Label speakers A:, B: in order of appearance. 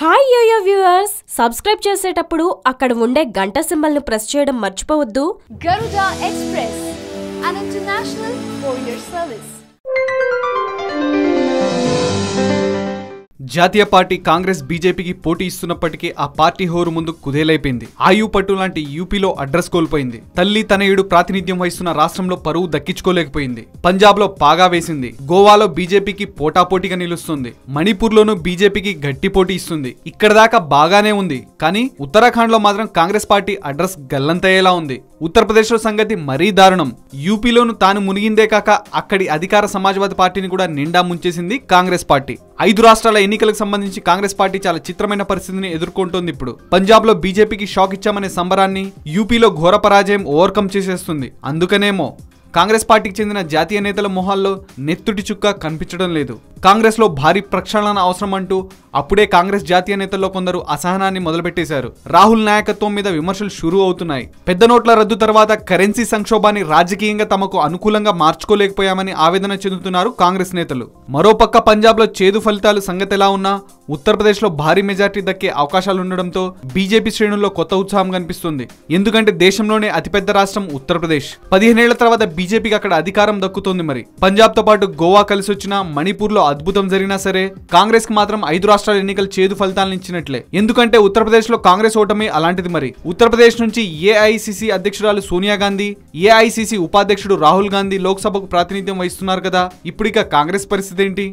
A: Hi yo-yo viewers, subscribe చేసేటప్పుడు అక్కడ ఉండే గంట సింబల్ ను ప్రెస్ చేయడం మర్చిపోవద్దు.
B: Garuda Express, an international courier service.
C: జాతీయ పార్టీ కాంగ్రెస్ బీజేపీకి పోటీ ఇస్తున్నప్పటికీ ఆ పార్టీ హోరు ముందు కుదేలైపోయింది. ఆయు పట్టు లాంటి యూపీలో అడ్రస్ కోల్పోయింది. తల్లి తనయుడు ప్రాతినిధ్యం వహిస్తున్న రాష్ట్రంలో పరువు దక్కించుకోలేకపోయింది. పంజాబ్ లో పాగా వేసింది. గోవాలో బీజేపీకి పోటాపోటీగా నిలుస్తుంది. మణిపూర్ లోనూ బీజేపీకి గట్టి పోటీ ఇస్తుంది. ఇక్కడ దాకా బాగానే ఉంది, కానీ ఉత్తరాఖండ్ లో మాత్రం కాంగ్రెస్ పార్టీ అడ్రస్ గల్లంతయ్యేలా ఉంది. ఉత్తరప్రదేశ్ లో సంగతి మరీ దారుణం. యూపీలోను తాను మునిగిందే కాక అక్కడి అధికార సమాజ్వాదీ పార్టీని కూడా నిండా ముంచేసింది కాంగ్రెస్ పార్టీ. 5 రాష్ట్రాల ఎన్నికలకు సంబంధించి కాంగ్రెస్ పార్టీ చాలా చిత్రమైన పరిస్థితిని ఎదుర్కొంటోంది. ఇప్పుడు పంజాబ్ లో బీజేపీకి షాక్ ఇచ్చామనే సంబరాన్ని యూపీలో ఘోర పరాజయం ఓవర్కమ్ చేసేస్తుంది. అందుకనేమో కాంగ్రెస్ పార్టీకి చెందిన జాతీయ నేతల మొహాల్లో నెత్తుటి చుక్క కనిపించడం లేదు. కాంగ్రెస్ లో భారీ ప్రక్షాళన అవసరం అంటూ అప్పుడే కాంగ్రెస్ జాతీయ నేతల్లో కొందరు అసహనాన్ని మొదలుపెట్టేశారు. రాహుల్ నాయకత్వం మీద విమర్శలు షురూ అవుతున్నాయి. పెద్ద నోట్ల రద్దు తర్వాత కరెన్సీ సంక్షోభాన్ని రాజకీయంగా తమకు అనుకూలంగా మార్చుకోలేకపోయామని ఆవేదన చెందుతున్నారు కాంగ్రెస్ నేతలు. మరోపక్క పంజాబ్ లో చేదు ఫలితాలు సంగతి ఎలా ఉన్నా ఉత్తరప్రదేశ్ లో భారీ మెజార్టీ దక్కే అవకాశాలుండడంతో బీజేపీ శ్రేణుల్లో కొత్త ఉత్సాహం కనిపిస్తుంది. ఎందుకంటే దేశంలోనే అతిపెద్ద రాష్ట్రం ఉత్తరప్రదేశ్. 15 ఏళ్ల తర్వాత బీజేపీకి అక్కడ అధికారం దక్కుతోంది. మరి పంజాబ్ తో పాటు గోవా కలిసి వచ్చినా, మణిపూర్ లో అద్భుతం జరిగినా సరే కాంగ్రెస్ కి మాత్రం 5 రాష్ట్రాల ఎన్నికలు చేదు ఫలితాలను ఇచ్చినట్లే. ఎందుకంటే ఉత్తరప్రదేశ్ లో కాంగ్రెస్ ఓటమి అలాంటిది. మరి ఉత్తరప్రదేశ్ నుంచి ఏఐసిసి అధ్యక్షురాలు సోనియా గాంధీ, ఏఐసిసి ఉపాధ్యక్షుడు రాహుల్ గాంధీ లోక్సభకు ప్రాతినిధ్యం వహిస్తున్నారు కదా. ఇప్పుడు ఇక కాంగ్రెస్ పరిస్థితి ఏంటి?